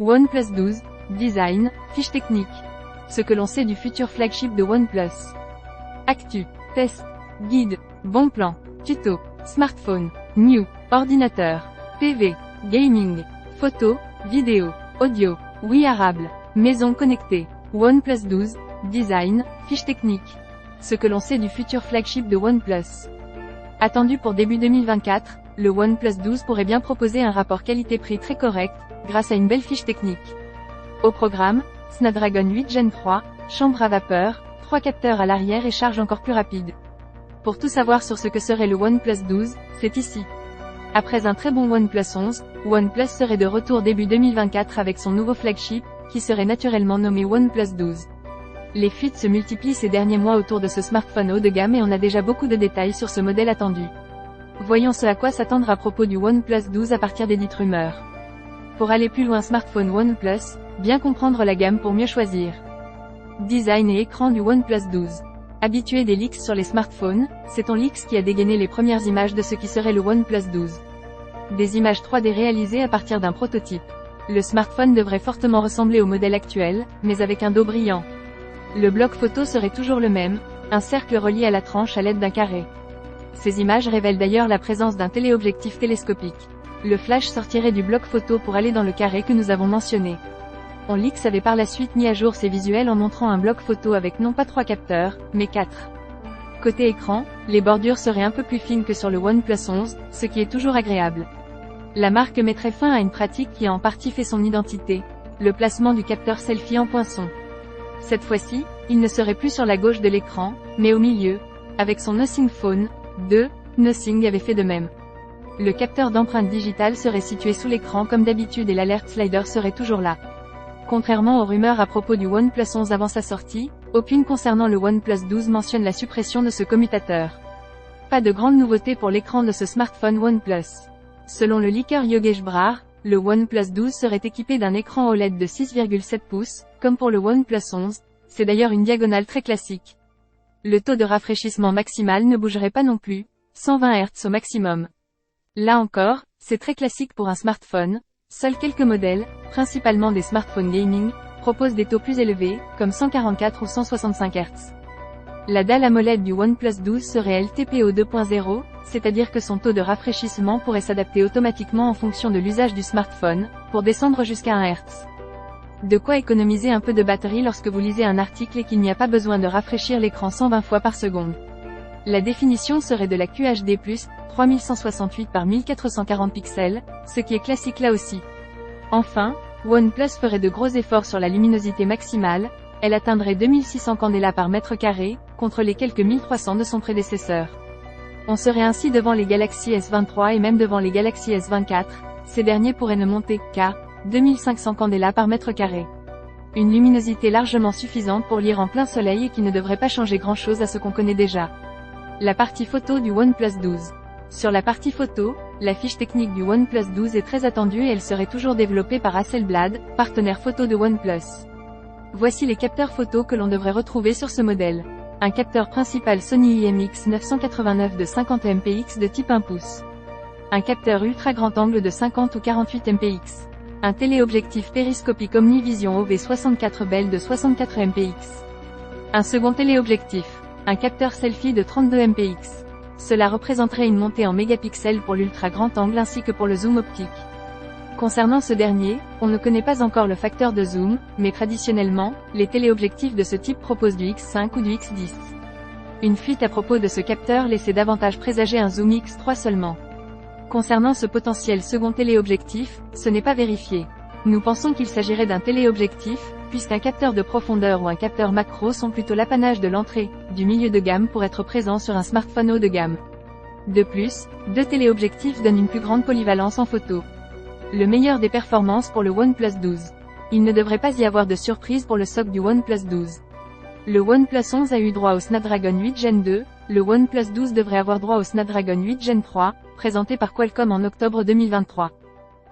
OnePlus 12, design, fiche technique. Ce que l'on sait du futur flagship de OnePlus. Actu, test, guide, bon plan, tuto, smartphone, new, ordinateur, TV, gaming, photo, vidéo, audio, wearable, maison connectée, OnePlus 12, design, fiche technique. Ce que l'on sait du futur flagship de OnePlus. Attendu pour début 2024, le OnePlus 12 pourrait bien proposer un rapport qualité-prix très correct, grâce à une belle fiche technique. Au programme, Snapdragon 8 Gen 3, chambre à vapeur, 3 capteurs à l'arrière et charge encore plus rapide. Pour tout savoir sur ce que serait le OnePlus 12, c'est ici. Après un très bon OnePlus 11, OnePlus serait de retour début 2024 avec son nouveau flagship, qui serait naturellement nommé OnePlus 12. Les fuites se multiplient ces derniers mois autour de ce smartphone haut de gamme et on a déjà beaucoup de détails sur ce modèle attendu. Voyons ce à quoi s'attendre à propos du OnePlus 12 à partir des dites rumeurs. Pour aller plus loin, smartphone OnePlus, bien comprendre la gamme pour mieux choisir. Design et écran du OnePlus 12. Habitué des leaks sur les smartphones, c'est on leaks qui a dégainé les premières images de ce qui serait le OnePlus 12. Des images 3D réalisées à partir d'un prototype. Le smartphone devrait fortement ressembler au modèle actuel, mais avec un dos brillant. Le bloc photo serait toujours le même, un cercle relié à la tranche à l'aide d'un carré. Ces images révèlent d'ailleurs la présence d'un téléobjectif télescopique. Le flash sortirait du bloc photo pour aller dans le carré que nous avons mentionné. OnLeaks avait par la suite mis à jour ces visuels en montrant un bloc photo avec non pas 3 capteurs, mais 4. Côté écran, les bordures seraient un peu plus fines que sur le OnePlus 11, ce qui est toujours agréable. La marque mettrait fin à une pratique qui a en partie fait son identité, le placement du capteur selfie en poinçon. Cette fois-ci, il ne serait plus sur la gauche de l'écran, mais au milieu, avec son Nothing Phone 2, Nothing avait fait de même. Le capteur d'empreinte digitale serait situé sous l'écran comme d'habitude et l'alert slider serait toujours là. Contrairement aux rumeurs à propos du OnePlus 11 avant sa sortie, aucune concernant le OnePlus 12 mentionne la suppression de ce commutateur. Pas de grande nouveauté pour l'écran de ce smartphone OnePlus. Selon le leaker Yogesh Brar, le OnePlus 12 serait équipé d'un écran OLED de 6,7 pouces, comme pour le OnePlus 11, c'est d'ailleurs une diagonale très classique. Le taux de rafraîchissement maximal ne bougerait pas non plus, 120 Hz au maximum. Là encore, c'est très classique pour un smartphone, seuls quelques modèles, principalement des smartphones gaming, proposent des taux plus élevés, comme 144 ou 165 Hz. La dalle AMOLED du OnePlus 12 serait LTPO 2.0, c'est-à-dire que son taux de rafraîchissement pourrait s'adapter automatiquement en fonction de l'usage du smartphone, pour descendre jusqu'à 1 Hz. De quoi économiser un peu de batterie lorsque vous lisez un article et qu'il n'y a pas besoin de rafraîchir l'écran 120 fois par seconde. La définition serait de la QHD+, 3168 par 1440 pixels, ce qui est classique là aussi. Enfin, OnePlus ferait de gros efforts sur la luminosité maximale, elle atteindrait 2600 candela par mètre carré, contre les quelques 1300 de son prédécesseur. On serait ainsi devant les Galaxy S23 et même devant les Galaxy S24, ces derniers pourraient ne monter qu'à 2500 candela par mètre carré. Une luminosité largement suffisante pour lire en plein soleil et qui ne devrait pas changer grand-chose à ce qu'on connaît déjà. La partie photo du OnePlus 12. Sur la partie photo, la fiche technique du OnePlus 12 est très attendue et elle serait toujours développée par Hasselblad, partenaire photo de OnePlus. Voici les capteurs photo que l'on devrait retrouver sur ce modèle. Un capteur principal Sony IMX 989 de 50 mpx de type 1 pouce. Un capteur ultra grand angle de 50 ou 48 mpx. Un téléobjectif périscopique Omnivision OV64 Bell de 64 mpx. Un second téléobjectif. Un capteur selfie de 32 mpx. Cela représenterait une montée en mégapixels pour l'ultra grand angle ainsi que pour le zoom optique. Concernant ce dernier, on ne connaît pas encore le facteur de zoom, mais traditionnellement, les téléobjectifs de ce type proposent du X5 ou du X10. Une fuite à propos de ce capteur laissait davantage présager un zoom X3 seulement. Concernant ce potentiel second téléobjectif, ce n'est pas vérifié. Nous pensons qu'il s'agirait d'un téléobjectif, puisqu'un capteur de profondeur ou un capteur macro sont plutôt l'apanage de l'entrée, du milieu de gamme pour être présents sur un smartphone haut de gamme. De plus, deux téléobjectifs donnent une plus grande polyvalence en photo. Le meilleur des performances pour le OnePlus 12. Il ne devrait pas y avoir de surprise pour le socle du OnePlus 12. Le OnePlus 11 a eu droit au Snapdragon 8 Gen 2, le OnePlus 12 devrait avoir droit au Snapdragon 8 Gen 3, présenté par Qualcomm en octobre 2023.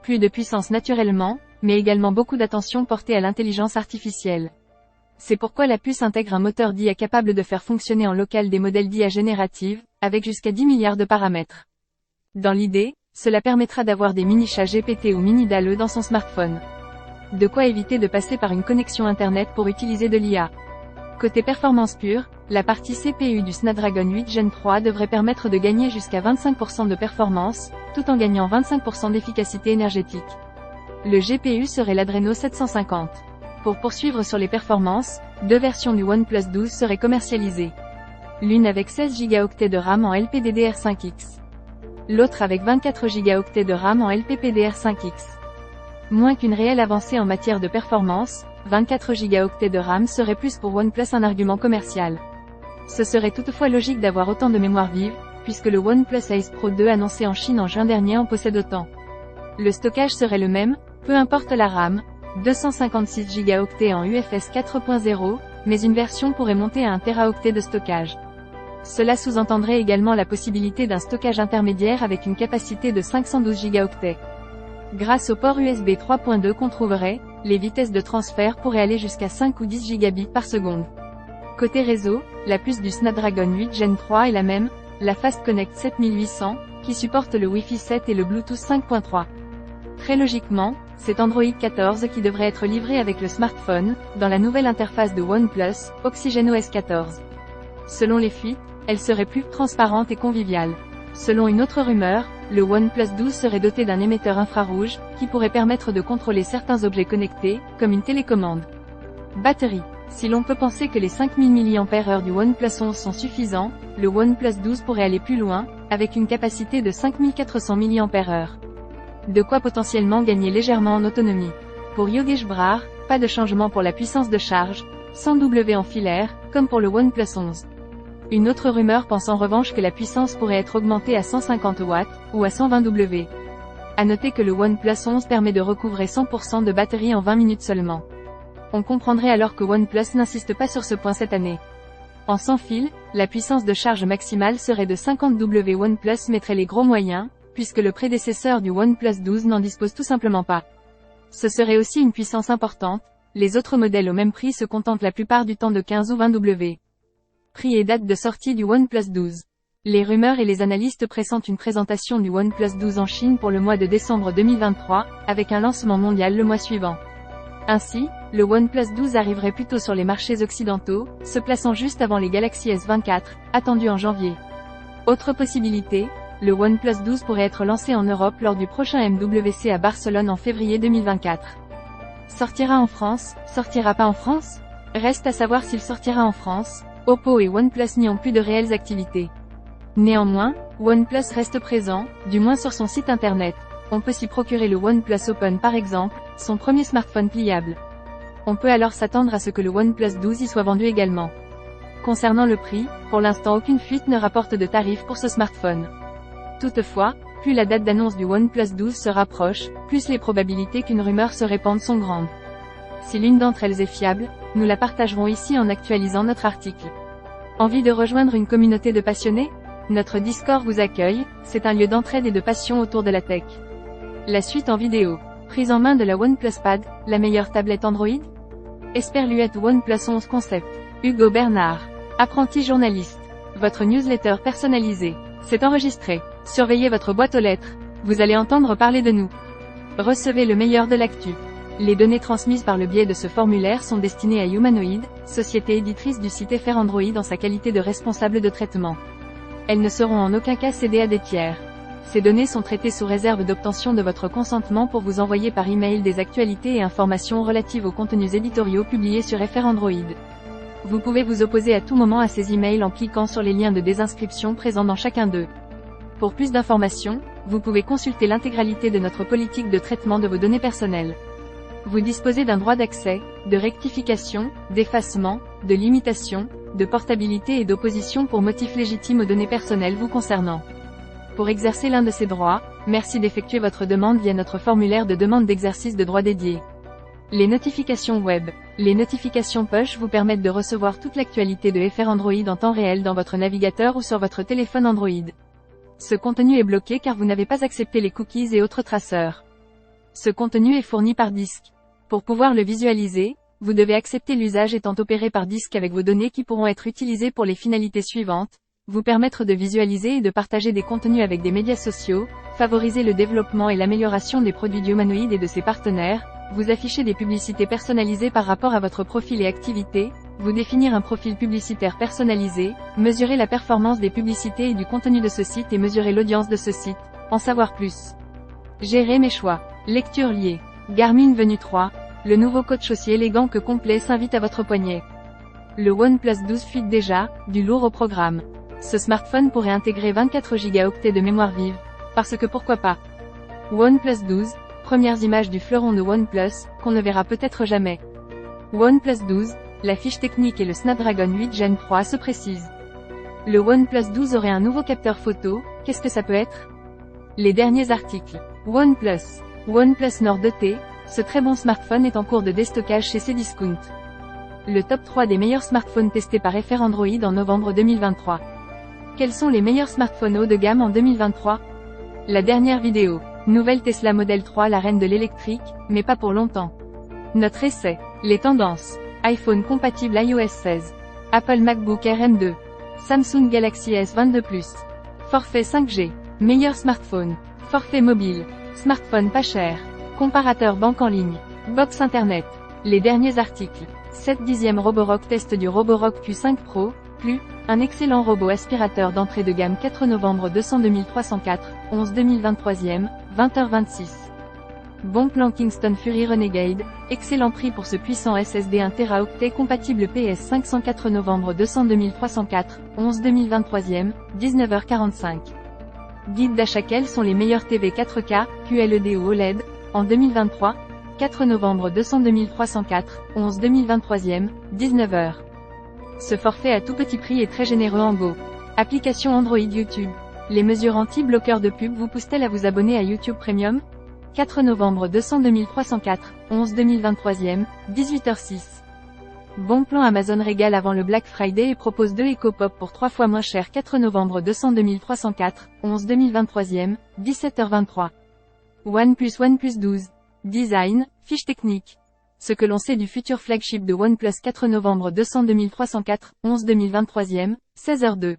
Plus de puissance naturellement, mais également beaucoup d'attention portée à l'intelligence artificielle. C'est pourquoi la puce intègre un moteur d'IA capable de faire fonctionner en local des modèles d'IA générative, avec jusqu'à 10 milliards de paramètres. Dans l'idée, cela permettra d'avoir des mini-chats GPT ou mini-DALL-E dans son smartphone. De quoi éviter de passer par une connexion Internet pour utiliser de l'IA. Côté performance pure, la partie CPU du Snapdragon 8 Gen 3 devrait permettre de gagner jusqu'à 25% de performance, tout en gagnant 25% d'efficacité énergétique. Le GPU serait l'Adreno 750. Pour poursuivre sur les performances, deux versions du OnePlus 12 seraient commercialisées. L'une avec 16 Go de RAM en LPDDR5X. L'autre avec 24 Go de RAM en LPPDR5X. Moins qu'une réelle avancée en matière de performance, 24 Go de RAM serait plus pour OnePlus un argument commercial. Ce serait toutefois logique d'avoir autant de mémoire vive, puisque le OnePlus Ace Pro 2 annoncé en Chine en juin dernier en possède autant. Le stockage serait le même, peu importe la RAM, 256 Go en UFS 4.0, mais une version pourrait monter à 1 Teraoctet de stockage. Cela sous-entendrait également la possibilité d'un stockage intermédiaire avec une capacité de 512 Go. Grâce au port USB 3.2 qu'on trouverait, les vitesses de transfert pourraient aller jusqu'à 5 ou 10 gigabits par seconde. Côté réseau, la puce du Snapdragon 8 Gen 3 est la même, la Fast Connect 7800, qui supporte le Wi-Fi 7 et le Bluetooth 5.3. Très logiquement, c'est Android 14 qui devrait être livré avec le smartphone, dans la nouvelle interface de OnePlus, OxygenOS 14. Selon les fuites, elle serait plus transparente et conviviale. Selon une autre rumeur, le OnePlus 12 serait doté d'un émetteur infrarouge, qui pourrait permettre de contrôler certains objets connectés, comme une télécommande. Batterie. Si l'on peut penser que les 5000 mAh du OnePlus 11 sont suffisants, le OnePlus 12 pourrait aller plus loin, avec une capacité de 5400 mAh. De quoi potentiellement gagner légèrement en autonomie. Pour Yogesh Brar, pas de changement pour la puissance de charge, 100 W en filaire, comme pour le OnePlus 11. Une autre rumeur pense en revanche que la puissance pourrait être augmentée à 150 watts, ou à 120 W. À noter que le OnePlus 11 permet de recouvrer 100% de batterie en 20 minutes seulement. On comprendrait alors que OnePlus n'insiste pas sur ce point cette année. En sans fil, la puissance de charge maximale serait de 50 W. OnePlus mettrait les gros moyens, puisque le prédécesseur du OnePlus 12 n'en dispose tout simplement pas. Ce serait aussi une puissance importante, les autres modèles au même prix se contentent la plupart du temps de 15 ou 20 W. Prix et date de sortie du OnePlus 12. Les rumeurs et les analystes pressentent une présentation du OnePlus 12 en Chine pour le mois de décembre 2023, avec un lancement mondial le mois suivant. Ainsi, le OnePlus 12 arriverait plutôt sur les marchés occidentaux, se plaçant juste avant les Galaxy S24, attendus en janvier. Autre possibilité, le OnePlus 12 pourrait être lancé en Europe lors du prochain MWC à Barcelone en février 2024. Sortira en France, sortira pas en France? Reste à savoir s'il sortira en France. Oppo et OnePlus n'y ont plus de réelles activités. Néanmoins, OnePlus reste présent, du moins sur son site internet. On peut s'y procurer le OnePlus Open par exemple, son premier smartphone pliable. On peut alors s'attendre à ce que le OnePlus 12 y soit vendu également. Concernant le prix, pour l'instant aucune fuite ne rapporte de tarif pour ce smartphone. Toutefois, plus la date d'annonce du OnePlus 12 se rapproche, plus les probabilités qu'une rumeur se répande sont grandes. Si l'une d'entre elles est fiable, nous la partagerons ici en actualisant notre article. Envie de rejoindre une communauté de passionnés? Notre Discord vous accueille, c'est un lieu d'entraide et de passion autour de la tech. La suite en vidéo. Prise en main de la OnePlus Pad, la meilleure tablette Android? Esperluette OnePlus 11 Concept. Hugo Bernard. Apprenti journaliste. Votre newsletter personnalisée. C'est enregistré. Surveillez votre boîte aux lettres. Vous allez entendre parler de nous. Recevez le meilleur de l'actu. Les données transmises par le biais de ce formulaire sont destinées à Humanoid, société éditrice du site FR Android en sa qualité de responsable de traitement. Elles ne seront en aucun cas cédées à des tiers. Ces données sont traitées sous réserve d'obtention de votre consentement pour vous envoyer par email des actualités et informations relatives aux contenus éditoriaux publiés sur FR Android. Vous pouvez vous opposer à tout moment à ces emails en cliquant sur les liens de désinscription présents dans chacun d'eux. Pour plus d'informations, vous pouvez consulter l'intégralité de notre politique de traitement de vos données personnelles. Vous disposez d'un droit d'accès, de rectification, d'effacement, de limitation, de portabilité et d'opposition pour motif légitime aux données personnelles vous concernant. Pour exercer l'un de ces droits, merci d'effectuer votre demande via notre formulaire de demande d'exercice de droit dédié. Les notifications web. Les notifications push vous permettent de recevoir toute l'actualité de FR Android en temps réel dans votre navigateur ou sur votre téléphone Android. Ce contenu est bloqué car vous n'avez pas accepté les cookies et autres traceurs. Ce contenu est fourni par disque. Pour pouvoir le visualiser, vous devez accepter l'usage étant opéré par disque avec vos données qui pourront être utilisées pour les finalités suivantes, vous permettre de visualiser et de partager des contenus avec des médias sociaux, favoriser le développement et l'amélioration des produits d'Humanoid et de ses partenaires, vous afficher des publicités personnalisées par rapport à votre profil et activité, vous définir un profil publicitaire personnalisé, mesurer la performance des publicités et du contenu de ce site et mesurer l'audience de ce site, en savoir plus. Gérer mes choix. Lecture liée. Garmin Venue 3, le nouveau coach aussi élégant que complet s'invite à votre poignet. Le OnePlus 12 fuite déjà, du lourd au programme. Ce smartphone pourrait intégrer 24 Go de mémoire vive, parce que pourquoi pas. OnePlus 12, premières images du fleuron de OnePlus, qu'on ne verra peut-être jamais. OnePlus 12, la fiche technique et le Snapdragon 8 Gen 3 se précisent. Le OnePlus 12 aurait un nouveau capteur photo, qu'est-ce que ça peut être? Les derniers articles. OnePlus Nord 2T, ce très bon smartphone est en cours de déstockage chez Cdiscount. Le top 3 des meilleurs smartphones testés par FR Android en novembre 2023. Quels sont les meilleurs smartphones haut de gamme en 2023? La dernière vidéo. Nouvelle Tesla Model 3, la reine de l'électrique, mais pas pour longtemps. Notre essai. Les tendances. iPhone compatible iOS 16. Apple MacBook Air M2. Samsung Galaxy S22 Plus. Forfait 5G. Meilleur smartphone. Forfait mobile. Smartphone pas cher. Comparateur banque en ligne. Box Internet. Les derniers articles. 7/10e Roborock test du Roborock Q5 Pro, plus, un excellent robot aspirateur d'entrée de gamme 4 novembre 200 2304, 11 2023e, 20h26. Bon plan Kingston Fury Renegade, excellent prix pour ce puissant SSD 1 Teraoctet compatible PS 504 novembre 200 2304, 11 2023e, 19h45. Guide d'achat. Quels sont les meilleurs TV 4K, QLED ou OLED, en 2023, 4 novembre 200 2304, 11 2023e, 19h. Ce forfait à tout petit prix est très généreux en Go. Application Android YouTube. Les mesures anti-bloqueurs de pub vous poussent-elles à vous abonner à YouTube Premium? 4 novembre 200 2304, 11 2023e, 18h06. Bon plan Amazon régale avant le Black Friday et propose 2 EcoPop pour 3 fois moins cher 4 novembre 200 2304, 11 2023e, 17h23. OnePlus 12. Design, fiche technique. Ce que l'on sait du futur flagship de OnePlus 4 novembre 200 2304, 11 2023e, 16h02.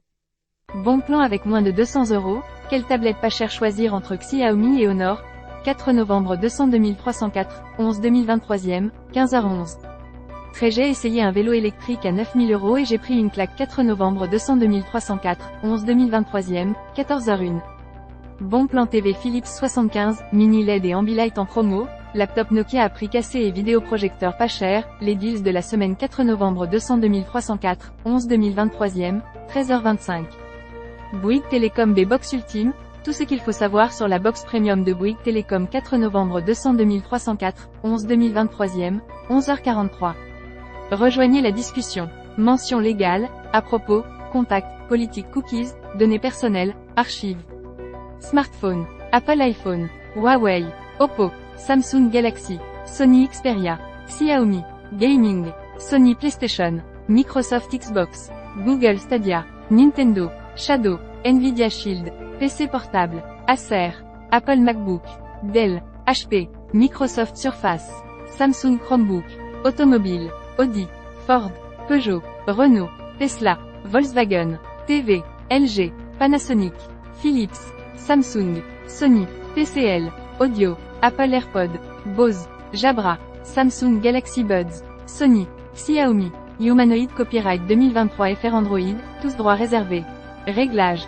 Bon plan avec moins de 200 €, quelle tablette pas chère choisir entre Xiaomi et Honor? 4 novembre 200 2304, 11 2023e, 15h11. J'ai essayé un vélo électrique à 9000 € et j'ai pris une claque 4 novembre 200 2304, 11 2023e, 14h01. Bon plan TV Philips 75, mini LED et Ambilight en promo, laptop Nokia à prix cassé et vidéoprojecteur pas cher, les deals de la semaine 4 novembre 200 2304, 11 2023e, 13h25. Bouygues Télécom B-Box Ultime, tout ce qu'il faut savoir sur la box premium de Bouygues Télécom 4 novembre 200 2304, 11 2023e, 11h43. Rejoignez la discussion. Mention légale, à propos, contact, politique cookies, données personnelles, archives. Smartphone. Apple iPhone. Huawei. Oppo. Samsung Galaxy. Sony Xperia. Xiaomi. Gaming. Sony PlayStation. Microsoft Xbox. Google Stadia. Nintendo. Shadow. Nvidia Shield. PC portable. Acer. Apple MacBook. Dell. HP. Microsoft Surface. Samsung Chromebook. Automobile. Audi. Ford. Peugeot. Renault. Tesla. Volkswagen. TV. LG. Panasonic. Philips. Samsung. Sony. TCL. Audio. Apple AirPod. Bose. Jabra. Samsung Galaxy Buds. Sony. Xiaomi. Humanoid Copyright 2023 FR Android, tous droits réservés. Réglages.